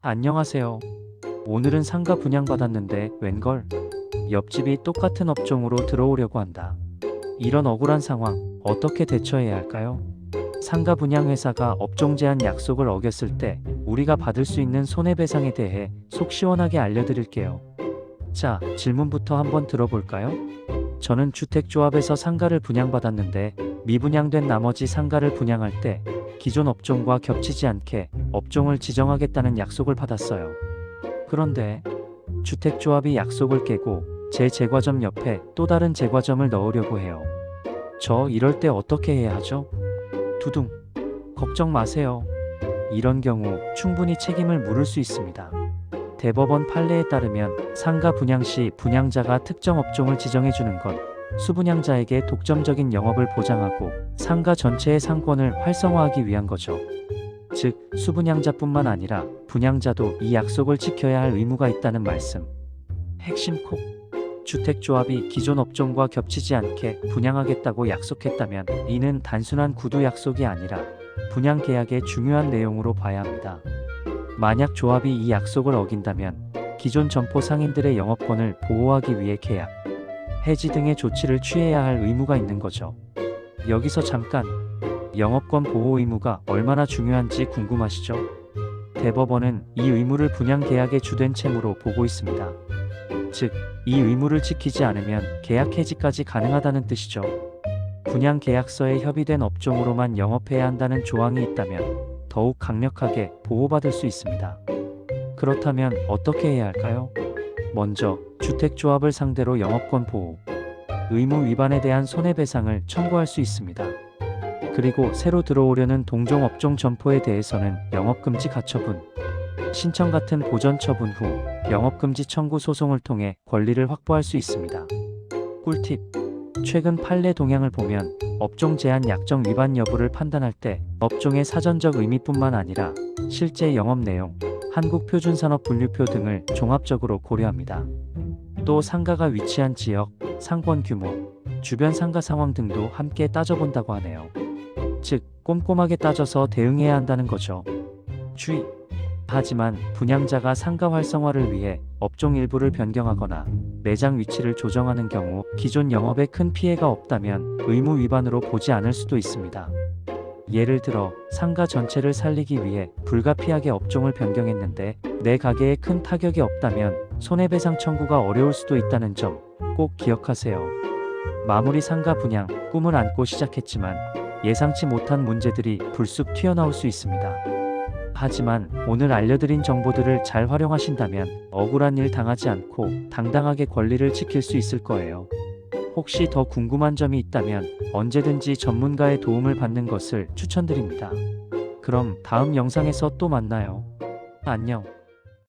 안녕하세요. 오늘은 상가 분양받았는데 웬걸? 옆집이 똑같은 업종으로 들어오려고 한다. 이런 억울한 상황 어떻게 대처해야 할까요? 상가 분양 회사가 업종 제한 약속을 어겼을 때 우리가 받을 수 있는 손해배상에 대해 속 시원하게 알려드릴게요. 자, 질문부터 한번 들어볼까요? 저는 주택조합에서 상가를 분양받았는데 미분양된 나머지 상가를 분양할 때 기존 업종과 겹치지 않게 업종을 지정하겠다는 약속을 받았어요. 그런데 주택조합이 약속을 깨고 제 제과점 옆에 또 다른 제과점을 넣으려고 해요. 저 이럴 때 어떻게 해야 하죠? 두둥. 걱정 마세요. 이런 경우 충분히 책임을 물을 수 있습니다. 대법원 판례에 따르면 상가 분양 시 분양자가 특정 업종을 지정해 주는 건 수분양자에게 독점적인 영업을 보장하고 상가 전체의 상권을 활성화하기 위한 거죠. 즉, 수분양자뿐만 아니라 분양자도 이 약속을 지켜야 할 의무가 있다는 말씀. 핵심 콕. 주택조합이 기존 업종과 겹치지 않게 분양하겠다고 약속했다면 이는 단순한 구두 약속이 아니라 분양 계약의 중요한 내용으로 봐야 합니다. 만약 조합이 이 약속을 어긴다면 기존 점포 상인들의 영업권을 보호하기 위해 계약, 해지 등의 조치를 취해야 할 의무가 있는 거죠. 여기서 잠깐, 영업권 보호 의무가 얼마나 중요한지 궁금하시죠? 대법원은 이 의무를 분양 계약의 주된 채무로 보고 있습니다. 즉, 이 의무를 지키지 않으면 계약 해지까지 가능하다는 뜻이죠. 분양 계약서에 협의된 업종으로만 영업해야 한다는 조항이 있다면 더욱 강력하게 보호받을 수 있습니다. 그렇다면 어떻게 해야 할까요? 먼저, 주택조합을 상대로 영업권 보호, 의무 위반에 대한 손해배상을 청구할 수 있습니다. 그리고 새로 들어오려는 동종 업종 점포에 대해서는 영업금지 가처분, 신청 같은 보전 처분 후 영업금지 청구 소송을 통해 권리를 확보할 수 있습니다. 꿀팁. 최근 판례 동향을 보면 업종 제한 약정 위반 여부를 판단할 때 업종의 사전적 의미뿐만 아니라 실제 영업 내용, 한국표준산업분류표 등을 종합적으로 고려합니다. 또 상가가 위치한 지역, 상권 규모, 주변 상가 상황 등도 함께 따져본다고 하네요. 즉, 꼼꼼하게 따져서 대응해야 한다는 거죠. 주의! 하지만 분양자가 상가 활성화를 위해 업종 일부를 변경하거나 매장 위치를 조정하는 경우 기존 영업에 큰 피해가 없다면 의무 위반으로 보지 않을 수도 있습니다. 예를 들어 상가 전체를 살리기 위해 불가피하게 업종을 변경했는데 내 가게에 큰 타격이 없다면 손해배상 청구가 어려울 수도 있다는 점 꼭 기억하세요. 마무리 상가 분양, 꿈을 안고 시작했지만 예상치 못한 문제들이 불쑥 튀어나올 수 있습니다. 하지만 오늘 알려드린 정보들을 잘 활용하신다면 억울한 일 당하지 않고 당당하게 권리를 지킬 수 있을 거예요. 혹시 더 궁금한 점이 있다면 언제든지 전문가의 도움을 받는 것을 추천드립니다. 그럼 다음 영상에서 또 만나요. 안녕.